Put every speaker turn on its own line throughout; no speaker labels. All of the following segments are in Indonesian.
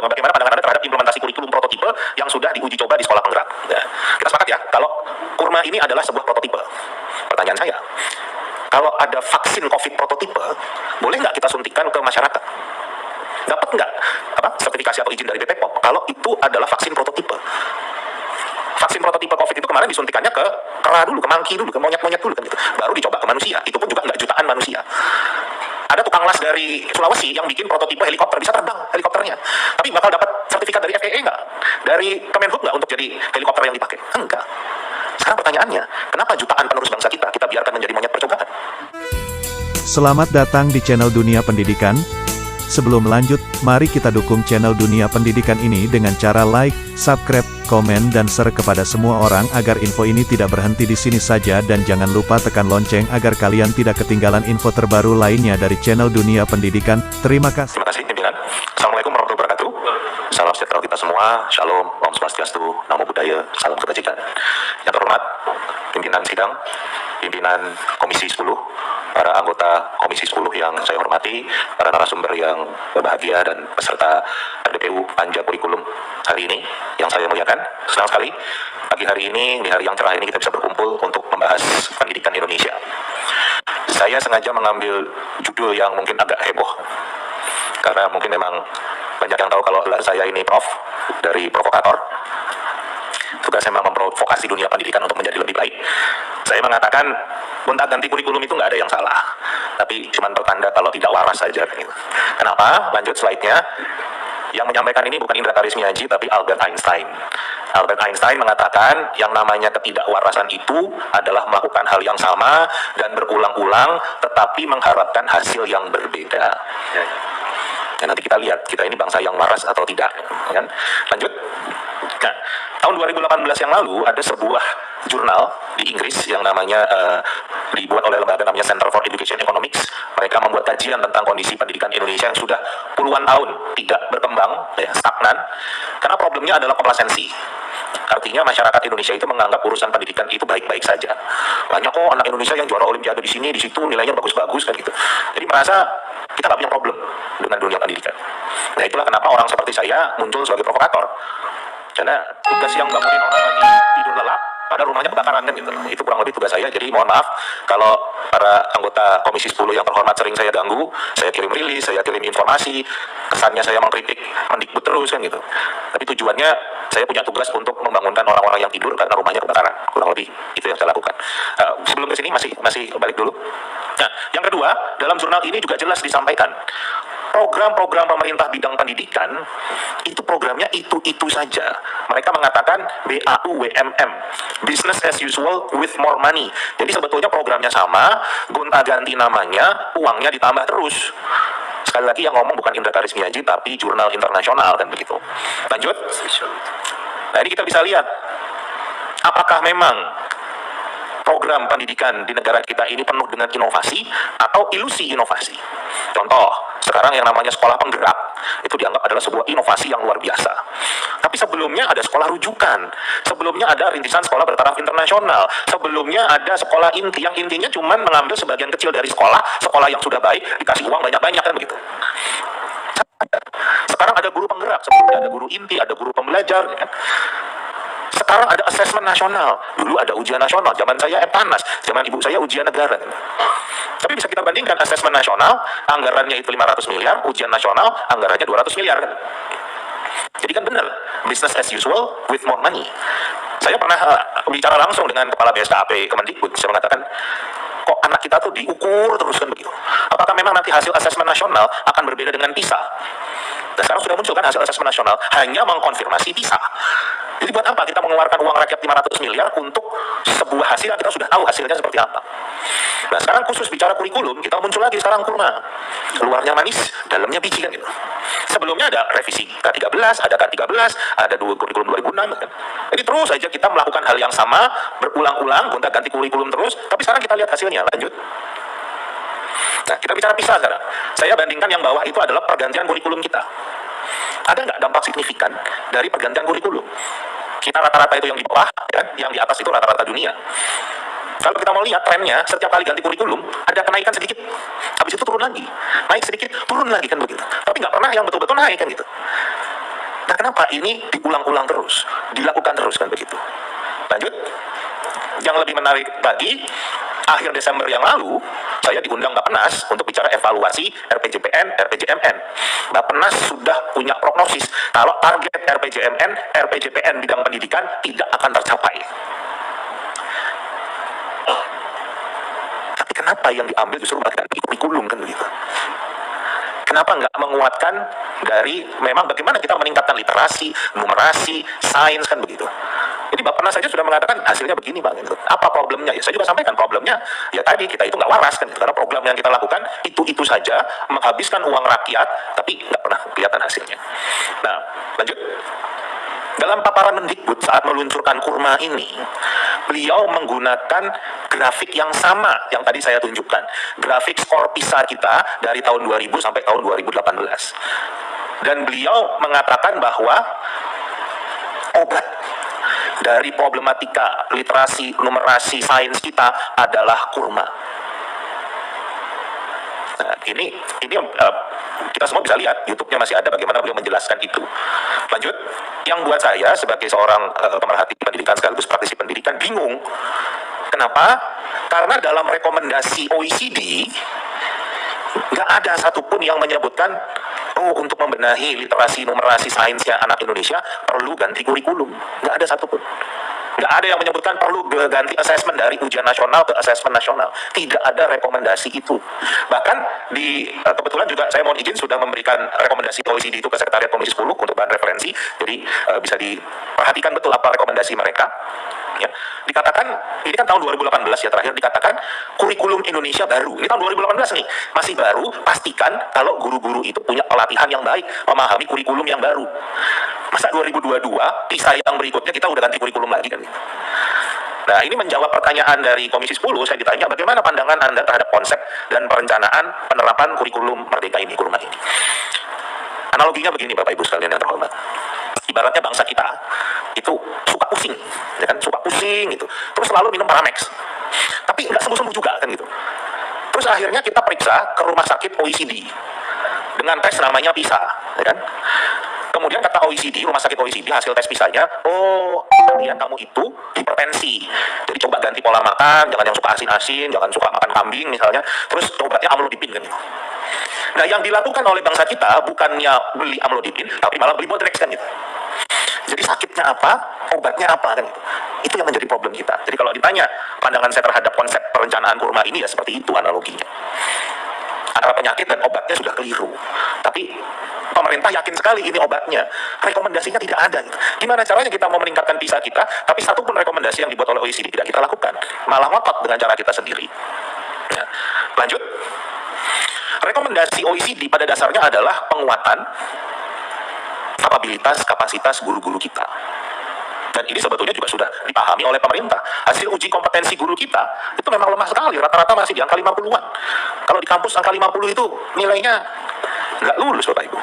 Bagaimana pandangan Anda terhadap implementasi kurikulum prototipe yang sudah diuji coba di sekolah penggerak? Ya. Kita sepakat ya, kalau kurma ini adalah sebuah prototipe. Pertanyaan saya, kalau ada vaksin COVID prototipe, boleh nggak kita suntikan ke masyarakat? Dapat nggak sertifikasi atau izin dari BPOM kalau itu adalah vaksin prototipe? Vaksin prototipe COVID itu kemarin disuntikannya ke kera dulu, ke monkey dulu, ke monyet-monyet dulu kan gitu. Baru dicoba ke manusia. Itu pun juga nggak jutaan manusia. Ada tukang las dari Sulawesi yang bikin prototipe helikopter, bisa terbang helikopternya. Tapi bakal dapat sertifikat dari FAA nggak? Dari Kemenhub nggak untuk jadi helikopter yang dipakai? Enggak. Sekarang pertanyaannya, kenapa jutaan penerus bangsa kita biarkan menjadi monyet percobaan?
Selamat datang di channel Dunia Pendidikan. Sebelum lanjut, mari kita dukung channel Dunia Pendidikan ini dengan cara like, subscribe, komen dan share kepada semua orang agar info ini tidak berhenti di sini saja dan jangan lupa tekan lonceng agar kalian tidak ketinggalan info terbaru lainnya dari channel Dunia Pendidikan. Terima kasih.
Terima kasih pimpinan. Assalamualaikum warahmatullahi wabarakatuh. Salam sejahtera kita semua. Shalom, Om Swastiastu, Namo Buddhaya, salam kebajikan. Yang terhormat pimpinan sidang, pimpinan Komisi 10, para anggota Komisi 10 yang saya hormati, para narasumber yang berbahagia dan peserta RDPU Panja Kurikulum hari ini yang saya muliakan. Senang sekali pagi hari ini, di hari yang cerah ini kita bisa berkumpul untuk membahas pendidikan Indonesia. Saya sengaja mengambil judul yang mungkin agak heboh karena mungkin memang banyak yang tahu kalau saya ini prof dari provokator. Tugasnya memang memprovokasi dunia pendidikan untuk menjadi lebih baik. Saya mengatakan gonta-ganti kurikulum itu nggak ada yang salah, tapi cuma pertanda kalau tidak waras saja. Kenapa? Lanjut slide-nya. Yang menyampaikan ini bukan Indra Karismiaji, tapi Albert Einstein. Albert Einstein mengatakan yang namanya ketidakwarasan itu adalah melakukan hal yang sama dan berulang-ulang, tetapi mengharapkan hasil yang berbeda. Dan nanti kita lihat kita ini bangsa yang waras atau tidak. Kan? Lanjut. Nah, tahun 2018 yang lalu ada sebuah jurnal di Inggris yang namanya dibuat oleh lembaga namanya Center for Education Economics. Mereka membuat kajian tentang kondisi pendidikan Indonesia yang sudah puluhan tahun tidak berkembang, stagnan. Karena problemnya adalah komplasensi. Artinya masyarakat Indonesia itu menganggap urusan pendidikan itu baik-baik saja. Banyak kok anak Indonesia yang juara olimpiade di sini, di situ nilainya bagus-bagus kan gitu. Jadi merasa kita nggak punya problem dengan dunia pendidikan. Nah itulah kenapa orang seperti saya muncul sebagai provokator. Karena tugas yang bangunin orang lagi tidur lelap, pada rumahnya kebakaran kan gitu. Itu kurang lebih tugas saya. Jadi mohon maaf kalau para anggota Komisi 10 yang terhormat sering saya ganggu, saya kirim rilis, saya kirim informasi, kesannya saya mengkritik Mendikbud terus kan gitu. Tapi tujuannya saya punya tugas untuk membangunkan orang-orang yang tidur karena rumahnya kebakaran. Kurang lebih itu yang saya lakukan. Sebelum ke sini masih balik dulu. Nah, yang kedua, dalam jurnal ini juga jelas disampaikan program-program pemerintah bidang pendidikan itu programnya itu saja. Mereka mengatakan BAUWMM, business as usual with more money. Jadi sebetulnya programnya sama, gonta-ganti namanya, uangnya ditambah terus. Sekali lagi yang ngomong bukan Indra Karismiaji tapi jurnal internasional kan begitu. Lanjut. Nah ini kita bisa lihat apakah memang program pendidikan di negara kita ini penuh dengan inovasi atau ilusi inovasi. Contoh, sekarang yang namanya sekolah penggerak itu dianggap adalah sebuah inovasi yang luar biasa. Tapi sebelumnya ada sekolah rujukan, sebelumnya ada rintisan sekolah bertaraf internasional, sebelumnya ada sekolah inti yang intinya cuma mengambil sebagian kecil dari sekolah yang sudah baik, dikasih uang banyak-banyak kan begitu. Sekarang ada guru penggerak, sebelumnya ada guru inti, ada guru pembelajar, kan? Sekarang ada asesmen nasional, dulu ada ujian nasional, zaman saya panas, zaman ibu saya ujian negara. Tapi bisa kita bandingkan asesmen nasional, anggarannya itu 500 miliar, ujian nasional, anggarannya 200 miliar. Kan? Jadi kan benar, business as usual with more money. Saya pernah bicara langsung dengan Kepala BSKAP Kemendikbud, saya mengatakan, kok anak kita tuh diukur terus kan begitu. Apakah memang nanti hasil asesmen nasional akan berbeda dengan PISA? Dan sekarang sudah muncul kan hasil asesmen nasional hanya mengkonfirmasi PISA. Jadi buat apa kita mengeluarkan uang rakyat 500 miliar untuk sebuah hasil yang kita sudah tahu hasilnya seperti apa. Nah sekarang khusus bicara kurikulum, kita muncul lagi sekarang kurma. Luarnya manis, dalamnya biji kan gitu. Sebelumnya ada revisi K13, ada K13, ada kurikulum 2006 kan. Jadi terus saja kita melakukan hal yang sama, berulang-ulang, gonta-ganti kurikulum terus, tapi sekarang kita lihat hasilnya, lanjut. Nah, kita bicara PISA sekarang. Saya bandingkan yang bawah itu adalah pergantian kurikulum kita. Ada nggak dampak signifikan dari pergantian kurikulum? Kita rata-rata itu yang di bawah, kan? Yang di atas itu rata-rata dunia. Kalau kita mau lihat trennya, setiap kali ganti kurikulum, ada kenaikan sedikit. Habis itu turun lagi. Naik sedikit, turun lagi kan begitu. Tapi nggak pernah yang betul-betul naik kan gitu. Nah, kenapa ini diulang-ulang terus, dilakukan terus kan begitu? Lanjut. Yang lebih menarik lagi, akhir Desember yang lalu, saya diundang Bappenas untuk bicara evaluasi RPJPN, RPJMN. Bappenas sudah punya prognosis kalau target RPJMN, RPJPN bidang pendidikan tidak akan tercapai. Tapi kenapa yang diambil justru mengganti kurikulum kan begitu? Kenapa nggak menguatkan dari memang bagaimana kita meningkatkan literasi, numerasi, sains kan begitu? Jadi Bappenas saja sudah mengatakan hasilnya begini Bang. Gitu. Apa problemnya? Ya saya juga sampaikan problemnya. Ya tadi kita itu nggak waras kan. Gitu. Karena program yang kita lakukan itu saja menghabiskan uang rakyat, tapi nggak pernah kelihatan hasilnya. Nah, lanjut. Dalam paparan Mendikbud saat meluncurkan kurma ini, beliau menggunakan grafik yang sama yang tadi saya tunjukkan. Grafik skor PISA kita dari tahun 2000 sampai tahun 2018. Dan beliau mengatakan bahwa obat dari problematika literasi, numerasi, sains kita adalah kurma. Nah, ini kita semua bisa lihat, YouTube-nya masih ada bagaimana beliau menjelaskan itu. Lanjut, yang buat saya sebagai seorang pemerhati pendidikan sekaligus praktisi pendidikan bingung. Kenapa? Karena dalam rekomendasi OECD nggak ada satupun yang menyebutkan untuk membenahi literasi, numerasi, sainsnya anak Indonesia perlu ganti kurikulum. Nggak ada satupun. Nggak ada yang menyebutkan perlu ganti asesmen dari ujian nasional ke asesmen nasional. Tidak ada rekomendasi itu. Bahkan kebetulan juga saya mohon izin sudah memberikan rekomendasi OECD itu ke Sekretariat Komisi 10 untuk bahan referensi. Jadi bisa diperhatikan betul apa rekomendasi mereka. Ya, dikatakan ini kan tahun 2018 ya terakhir dikatakan kurikulum Indonesia baru. Ini tahun 2018 nih, masih baru. Pastikan kalau guru-guru itu punya pelatihan yang baik, memahami kurikulum yang baru. Masa 2022 PISA yang berikutnya kita udah ganti kurikulum lagi kan? Nah, ini menjawab pertanyaan dari Komisi 10. Saya ditanya bagaimana pandangan Anda terhadap konsep dan perencanaan penerapan kurikulum Merdeka ini, kurma ini. Analoginya begini Bapak Ibu sekalian yang terhormat. Ibaratnya bangsa kita itu suka pusing, ya kan, suka pusing gitu. Terus selalu minum Paramex. Tapi nggak sembuh-sembuh juga kan gitu. Terus akhirnya kita periksa ke rumah sakit OECD dengan tes namanya PISA, ya kan. Kemudian kata OECD, rumah sakit OECD hasil tes PISA-nya, kalian kamu itu hipertensi. Jadi coba ganti pola makan, jangan yang suka asin-asin, jangan suka makan kambing misalnya. Terus obatnya amlodipin kan gitu. Nah, yang dilakukan oleh bangsa kita bukannya beli amlodipin, tapi malah beli Bodrex kan gitu. Jadi sakitnya apa, obatnya apa kan gitu. Itu yang menjadi problem kita. Jadi kalau ditanya pandangan saya terhadap konsep perencanaan kurma ini ya seperti itu analoginya. Antara penyakit dan obatnya sudah keliru. Tapi pemerintah yakin sekali ini obatnya. Rekomendasinya tidak ada. Gitu. Gimana caranya kita mau meningkatkan PISA kita, tapi satu pun rekomendasi yang dibuat oleh OECD tidak kita lakukan. Malah ngotot dengan cara kita sendiri. Ya. Lanjut. Rekomendasi OECD pada dasarnya adalah penguatan kapabilitas, kapasitas guru-guru kita. Dan ini sebetulnya juga sudah dipahami oleh pemerintah. Hasil uji kompetensi guru kita itu memang lemah sekali. Rata-rata masih di angka 50-an. Kalau di kampus angka 50 itu nilainya nggak lulus Bapak Ibu.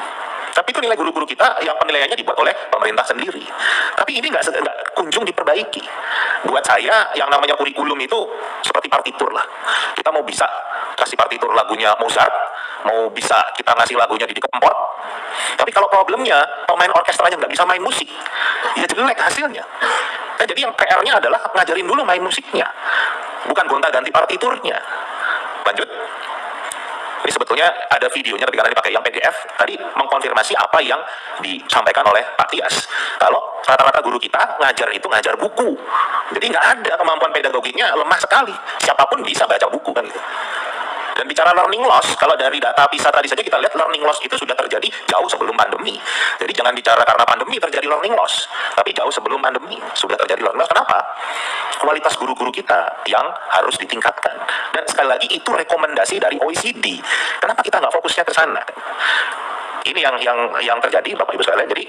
Tapi itu nilai guru-guru kita yang penilaiannya dibuat oleh pemerintah sendiri. Tapi ini nggak kunjung diperbaiki. Buat saya yang namanya kurikulum itu seperti partitur lah. Kita mau bisa kasih partitur lagunya Mozart, mau bisa kita ngasih lagunya Didi Kempot. Tapi kalau problemnya pemain orkestranya nggak bisa main musik, ya jelek hasilnya. Nah, jadi yang PR-nya adalah ngajarin dulu main musiknya, bukan gonta-ganti partiturnya. Lanjut. Ini sebetulnya ada videonya tapi karena dipakai yang PDF tadi mengkonfirmasi apa yang disampaikan oleh Pak Tias. Kalau rata-rata guru kita ngajar itu ngajar buku, jadi nggak ada kemampuan pedagogiknya, lemah sekali. Siapapun bisa baca buku kan gitu. Dan bicara learning loss, kalau dari data PISA tadi saja kita lihat learning loss itu sudah terjadi jauh sebelum pandemi. Jadi jangan bicara karena pandemi terjadi learning loss, tapi jauh sebelum pandemi sudah terjadi learning loss. Kenapa? Kualitas guru-guru kita yang harus ditingkatkan. Dan sekali lagi itu rekomendasi dari OECD. Kenapa kita nggak fokusnya ke sana? Ini yang terjadi Bapak Ibu sekalian. Jadi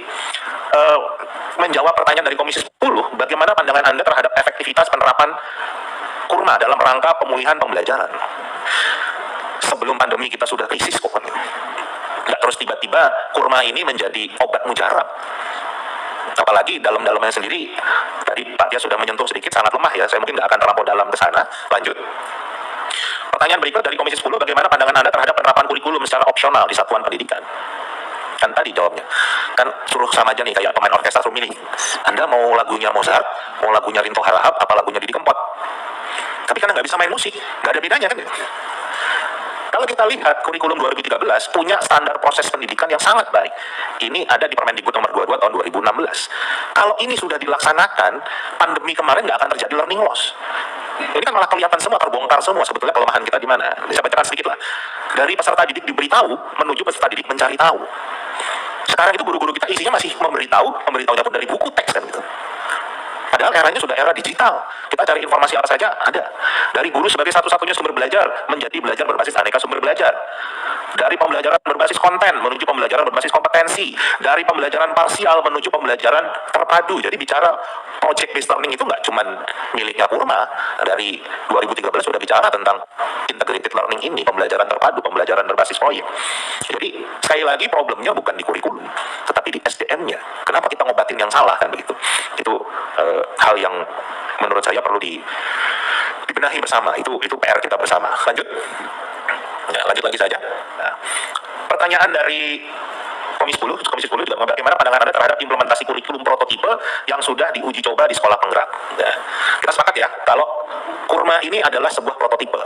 menjawab pertanyaan dari Komisi 10, bagaimana pandangan Anda terhadap efektivitas penerapan kurma dalam rangka pemulihan pembelajaran? Sebelum pandemi kita sudah krisis kok kan. Nggak terus tiba-tiba kurma ini menjadi obat mujarab. Apalagi dalam-dalamnya sendiri, tadi Pak Tia sudah menyentuh sedikit, sangat lemah ya, saya mungkin nggak akan terlampau dalam ke sana. Lanjut. Pertanyaan berikut dari Komisi 10, bagaimana pandangan Anda terhadap penerapan kurikulum secara opsional di satuan pendidikan? Kan tadi jawabnya. Kan suruh sama aja nih, kayak pemain orkestra suruh milih. Anda mau lagunya Mozart, mau lagunya Rinto Harahap, apa lagunya Didi Kempot. Tapi karena nggak bisa main musik, nggak ada bedanya kan ya. Kalau kita lihat kurikulum 2013 punya standar proses pendidikan yang sangat baik. Ini ada di Permendikbud nomor 22 tahun 2016. Kalau ini sudah dilaksanakan, pandemi kemarin nggak akan terjadi learning loss. Ini kan malah kelihatan semua, terbongkar semua sebetulnya kelemahan kita di mana. Saya bacakan sedikit lah. Dari peserta didik diberitahu menuju peserta didik mencari tahu. Sekarang itu guru-guru kita isinya masih memberitahunya pun dari buku teks kan gitu. Padahal eranya sudah era digital. Kita cari informasi apa saja ada. Dari guru sebagai satu-satunya sumber belajar menjadi belajar berbasis aneka sumber belajar. Dari pembelajaran berbasis konten menuju pembelajaran berbasis kompetensi. Dari pembelajaran parsial menuju pembelajaran terpadu. Jadi bicara project based learning itu nggak cuma miliknya Kurma. Dari 2013 sudah bicara tentang integrated learning ini, pembelajaran terpadu, pembelajaran berbasis proyek. Jadi sekali lagi problemnya bukan di kurikulum, tetapi di SDM-nya. Kenapa kita ngobatin yang salah kan begitu? Itu hal yang menurut saya perlu dibenahi bersama. Itu PR kita bersama. Lanjut. Ya, lanjut lagi saja. Nah, pertanyaan dari Komisi 10 juga bagaimana pandangan Anda terhadap implementasi kurikulum prototipe yang sudah diuji coba di sekolah penggerak. Nah, kita sepakat ya, kalau Kurma ini adalah sebuah prototipe.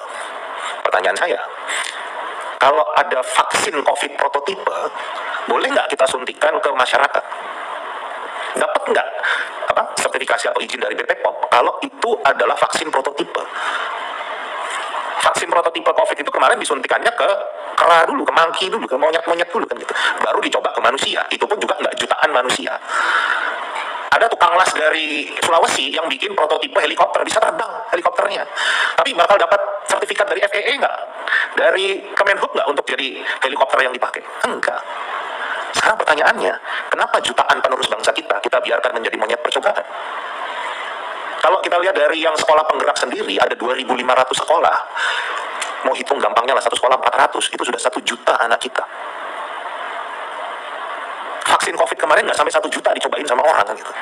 Pertanyaan saya, kalau ada vaksin COVID prototipe, boleh nggak kita suntikan ke masyarakat? Dapat nggak sertifikasi atau izin dari BPOM kalau itu adalah vaksin prototipe? Vaksin prototipe COVID itu kemarin disuntikannya ke kera dulu, ke monkey dulu, ke monyet-monyet dulu kan gitu. Baru dicoba ke manusia. Itu pun juga nggak jutaan manusia. Ada tukang las dari Sulawesi yang bikin prototipe helikopter, bisa terbang helikopternya. Tapi bakal dapat sertifikat dari FAA nggak? Dari Kemenhub nggak untuk jadi helikopter yang dipakai? Enggak. Sekarang pertanyaannya, kenapa jutaan penerus bangsa kita biarkan menjadi monyet percobaan? Kalau kita lihat dari yang sekolah penggerak sendiri, ada 2.500 sekolah. Mau hitung gampangnya lah, satu sekolah 400, itu sudah 1 juta anak kita. Vaksin COVID kemarin nggak sampai 1 juta dicobain sama orang kan gitu.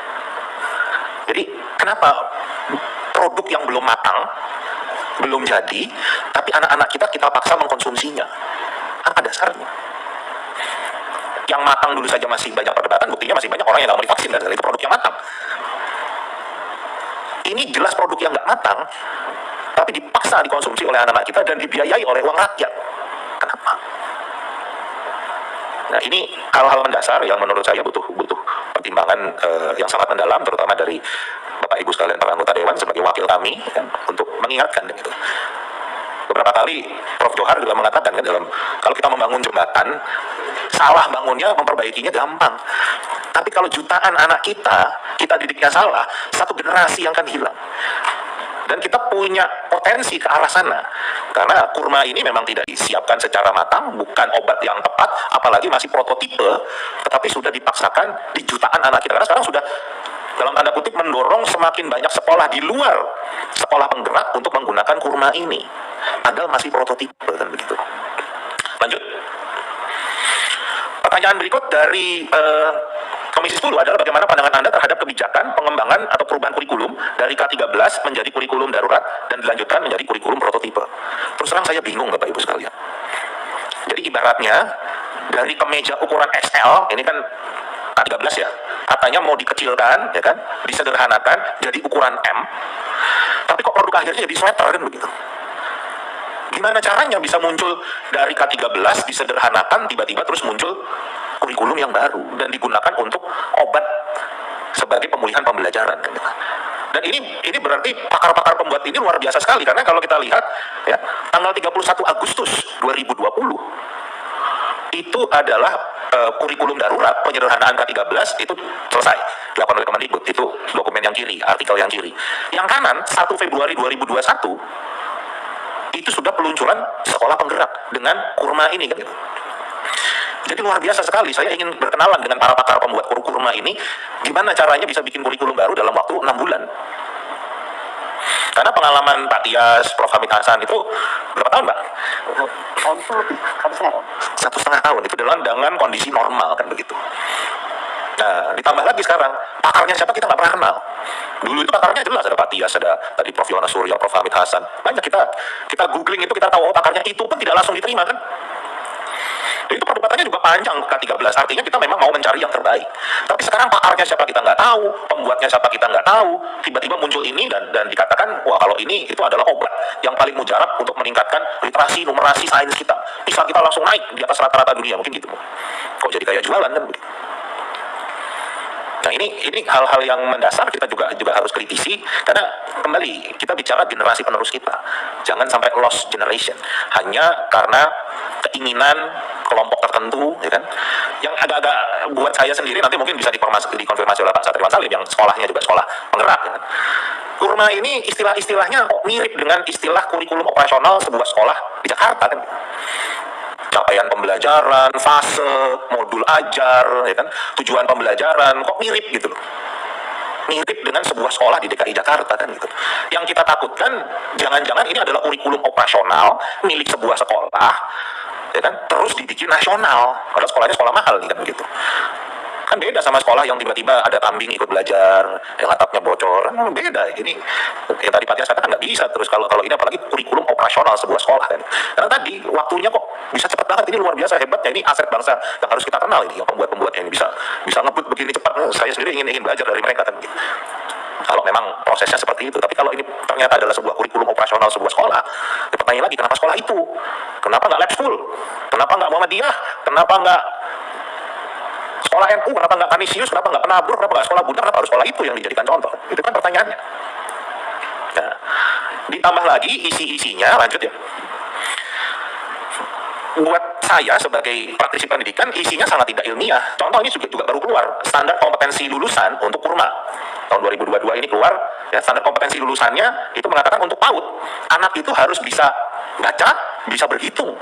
Jadi kenapa produk yang belum matang, belum jadi, tapi anak-anak kita paksa mengkonsumsinya? Apa dasarnya? Yang matang dulu saja masih banyak perdebatan, buktinya masih banyak orang yang nggak mau divaksin, dan itu produk yang matang. Ini jelas produk yang nggak matang, tapi dipaksa dikonsumsi oleh anak-anak kita dan dibiayai oleh uang rakyat. Kenapa? Nah, ini hal-hal mendasar yang menurut saya butuh pertimbangan yang sangat mendalam, terutama dari Bapak Ibu sekalian para anggota Dewan sebagai wakil kami kan, untuk mengingatkan gitu. Beberapa kali Prof. Johar juga mengatakan kan, kalau kita membangun jembatan, salah bangunnya, memperbaikinya gampang. Tapi kalau jutaan anak kita didiknya salah, satu generasi yang akan hilang. Dan kita punya potensi ke arah sana. Karena Kurma ini memang tidak disiapkan secara matang, bukan obat yang tepat, apalagi masih prototipe, tetapi sudah dipaksakan di jutaan anak kita. Karena sekarang sudah, dalam tanda kutip, mendorong semakin banyak sekolah di luar sekolah penggerak untuk menggunakan Kurma ini. Padahal masih prototipe, kan begitu. Lanjut. Pertanyaan berikut dari Komisi 10 adalah bagaimana pandangan Anda terhadap kebijakan pengembangan atau perubahan kurikulum dari K13 menjadi kurikulum darurat dan dilanjutkan menjadi kurikulum prototipe. Terus terang saya bingung Bapak Ibu sekalian. Jadi ibaratnya dari kemeja ukuran XL, ini kan K13 ya, katanya mau dikecilkan, ya kan, disederhanakan jadi ukuran M. Tapi kok produk akhirnya jadi sweater kan begitu. Gimana caranya bisa muncul dari K13 disederhanakan tiba-tiba terus muncul kurikulum yang baru dan digunakan untuk obat sebagai pemulihan pembelajaran. Dan ini berarti pakar-pakar pembuat ini luar biasa sekali, karena kalau kita lihat ya, tanggal 31 Agustus 2020 itu adalah kurikulum darurat penyederhanaan K13 itu selesai dilakukan oleh Kemendikbud. Itu dokumen yang kiri, artikel yang kiri. Yang kanan 1 Februari 2021 itu sudah peluncuran sekolah penggerak dengan Kurma ini kan gitu. Jadi luar biasa sekali. Saya ingin berkenalan dengan para pakar pembuat Kurma ini, gimana caranya bisa bikin kurikulum baru dalam waktu 6 bulan. Karena pengalaman Pak Tias, Prof. Hamid Hasan itu berapa tahun, Pak?
Tahun itu lebih,
1,5 tahun. Itu dengan kondisi normal kan begitu. Nah, ditambah lagi sekarang, pakarnya siapa kita nggak pernah kenal. Dulu itu pakarnya jelas, ada Pak Tias, ada tadi Prof. Yonas Surya, Prof. Hamid Hasan. Banyak kita googling itu, kita tahu pakarnya, itu pun tidak langsung diterima kan. Itu perdebatannya juga panjang K13. Artinya kita memang mau mencari yang terbaik. Tapi sekarang pakarnya siapa kita nggak tahu, pembuatnya siapa kita nggak tahu. Tiba-tiba muncul ini dan dikatakan, wah kalau ini itu adalah obat yang paling mujarab untuk meningkatkan literasi, numerasi, sains kita. Bisa kita langsung naik di atas rata-rata dunia, mungkin gitu. Kok jadi kayak jualan kan begitu. Nah ini hal-hal yang mendasar kita juga harus kritisi, karena kembali kita bicara generasi penerus kita, jangan sampai lost generation hanya karena keinginan kelompok tertentu, ya kan? Yang agak-agak buat saya sendiri nanti mungkin bisa dikonfirmasi oleh Pak Satriwan Salim yang sekolahnya juga sekolah penggerak. Ya kan? Kurma ini istilah-istilahnya kok mirip dengan istilah kurikulum operasional sebuah sekolah di Jakarta kan? Capaian pembelajaran, fase, modul ajar, ya kan? Tujuan pembelajaran, kok mirip gitu loh. Mirip dengan sebuah sekolah di DKI Jakarta kan gitu. Yang kita takutkan, jangan-jangan ini adalah kurikulum operasional milik sebuah sekolah, ya kan? Terus dibikin nasional, padahal sekolahnya sekolah mahal nih kan begitu. Kan beda sama sekolah yang tiba-tiba ada kambing ikut belajar, yang atapnya bocor, kan beda. Ini yang tadi Pak Tias katakan nggak bisa terus kalau ini apalagi kurikulum operasional sebuah sekolah kan. Karena tadi waktunya kok bisa cepat banget, ini luar biasa hebatnya, ini aset bangsa yang harus kita kenal ini, yang pembuat-pembuatnya ini bisa ngebut begini cepat. Saya sendiri ingin belajar dari mereka kan. Kalau memang prosesnya seperti itu, tapi kalau ini ternyata adalah sebuah kurikulum operasional sebuah sekolah, ya pertanyaan lagi, kenapa sekolah itu? Kenapa nggak lab school? Kenapa nggak Muhammadiyah? Kenapa nggak sekolah NU, kenapa nggak Kanisius, kenapa nggak Penabur, kenapa nggak sekolah Buddha, kenapa harus sekolah itu yang dijadikan contoh? Itu kan pertanyaannya. Nah, ditambah lagi isi-isinya, lanjut ya. Buat saya sebagai praktisi pendidikan, isinya sangat tidak ilmiah. Contoh ini juga baru keluar, standar kompetensi lulusan untuk kurma. Tahun 2022 ini keluar, ya, standar kompetensi lulusannya itu mengatakan untuk PAUD, anak itu harus bisa baca, bisa berhitung.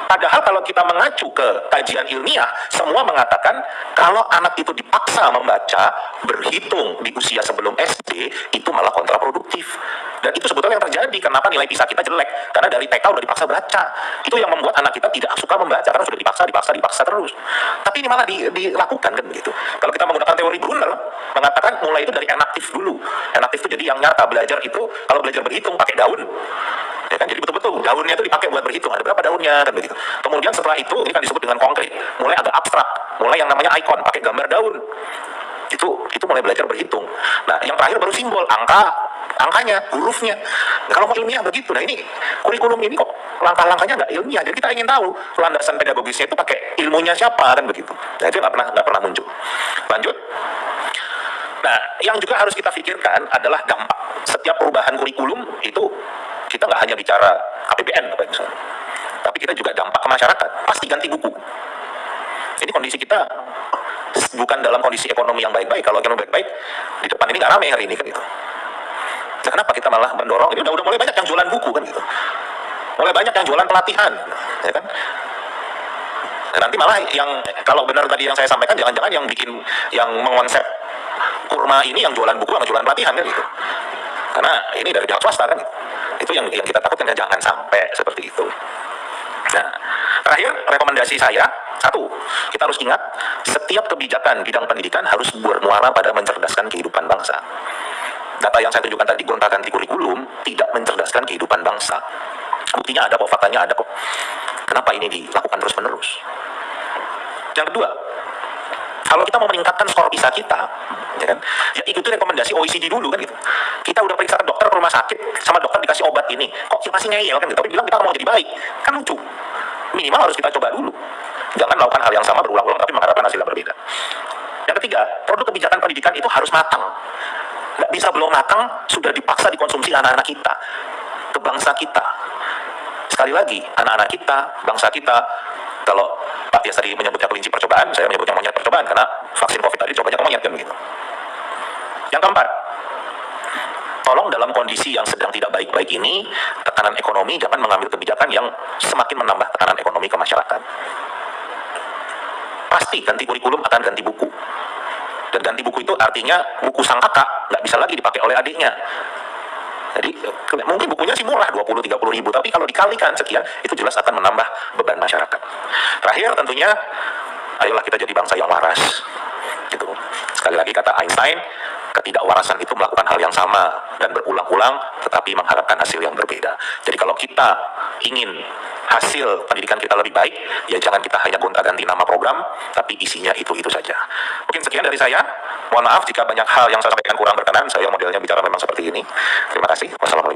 Padahal kalau kita mengacu ke kajian ilmiah, semua mengatakan kalau anak itu dipaksa membaca, berhitung di usia sebelum SD, itu malah kontraproduktif. Dan itu sebetulnya yang terjadi, kenapa nilai PISA kita jelek. Karena dari TK udah dipaksa baca. Itu yang membuat anak kita tidak suka membaca, karena sudah dipaksa terus. Tapi ini malah dilakukan kan begitu. Kalau kita menggunakan teori Brunner, mengatakan mulai itu dari enaktif dulu. Enaktif itu jadi yang nyata, belajar itu, kalau belajar berhitung pakai daun. Ya kan, jadi betul-betul daunnya itu dipakai buat berhitung, ada berapa daunnya kan begitu. Kemudian setelah itu ini kan disebut dengan konkret, mulai agak abstrak, mulai yang namanya ikon pakai gambar daun, itu mulai belajar berhitung. Nah yang terakhir baru simbol, angkanya, hurufnya. Nah, kalau mau ilmiah begitu, nah ini kurikulum ini kok langkah-langkahnya nggak ilmiah. Jadi kita ingin tahu landasan pedagogisnya itu pakai ilmunya siapa kan begitu. Nah itu nggak pernah muncul. Lanjut. Nah yang juga harus kita pikirkan adalah dampak setiap perubahan kurikulum itu. Kita nggak hanya bicara APBN misalnya, tapi kita juga dampak ke masyarakat. Pasti ganti buku. Ini kondisi kita bukan dalam kondisi ekonomi yang baik-baik. Kalau ekonomi baik-baik, di depan ini nggak ramai hari ini kan gitu. Nah, kenapa kita malah mendorong? Ini udah mulai banyak yang jualan buku kan gitu. Mulai banyak yang jualan pelatihan, ya kan? Dan nanti malah yang kalau benar tadi yang saya sampaikan, jangan-jangan yang mengonsep kurma ini yang jualan buku, yang jualan pelatihan kan gitu. Karena ini dari pihak swasta kan, itu yang kita takutkan, jangan sampai seperti itu. Nah, terakhir rekomendasi saya, satu, kita harus ingat setiap kebijakan bidang pendidikan harus bermuara pada mencerdaskan kehidupan bangsa. Data yang saya tunjukkan tadi, gonta-ganti kurikulum tidak mencerdaskan kehidupan bangsa. Buktinya ada kok, faktanya ada kok. Kenapa ini dilakukan terus-menerus? Yang kedua, kalau kita mau meningkatkan skor PISA kita, ya kan, ya ikuti rekomendasi OECD dulu kan gitu. Kita udah periksa ke dokter ke rumah sakit, sama dokter dikasih obat ini, kok kita masih ngeyel kan gitu, tapi bilang kita mau jadi baik, kan lucu. Minimal harus kita coba dulu. Jangan melakukan hal yang sama berulang-ulang tapi mengharapkan hasil yang berbeda. Yang ketiga, produk kebijakan pendidikan itu harus matang. Nggak bisa belum matang, sudah dipaksa dikonsumsi anak-anak kita, ke bangsa kita. Sekali lagi, anak-anak kita, bangsa kita, kalau Pak Tias tadi menyebutnya kelinci percobaan, saya menyebutnya monyet percobaan, karena vaksin COVID tadi cobanya ke monyet kan begitu. Yang keempat, tolong dalam kondisi yang sedang tidak baik-baik ini, tekanan ekonomi jangan mengambil kebijakan yang semakin menambah tekanan ekonomi ke masyarakat. Pasti ganti kurikulum akan ganti buku. Dan ganti buku itu artinya buku sang kakak nggak bisa lagi dipakai oleh adiknya. Jadi mungkin bukunya sih murah 20-30 ribu, tapi kalau dikalikan sekian itu jelas akan menambah beban masyarakat. Terakhir tentunya, ayolah kita jadi bangsa yang waras. Gitu. Sekali lagi kata Einstein, ketidakwarasan itu melakukan hal yang sama dan berulang-ulang tetapi mengharapkan hasil yang berbeda. Jadi kalau kita ingin hasil pendidikan kita lebih baik, ya jangan kita hanya gonta-ganti nama program, tapi isinya itu-itu saja. Mungkin sekian dari saya. Mohon maaf jika banyak hal yang saya sampaikan kurang berkenan. Saya modelnya bicara memang seperti ini. Terima kasih. Wassalamualaikum.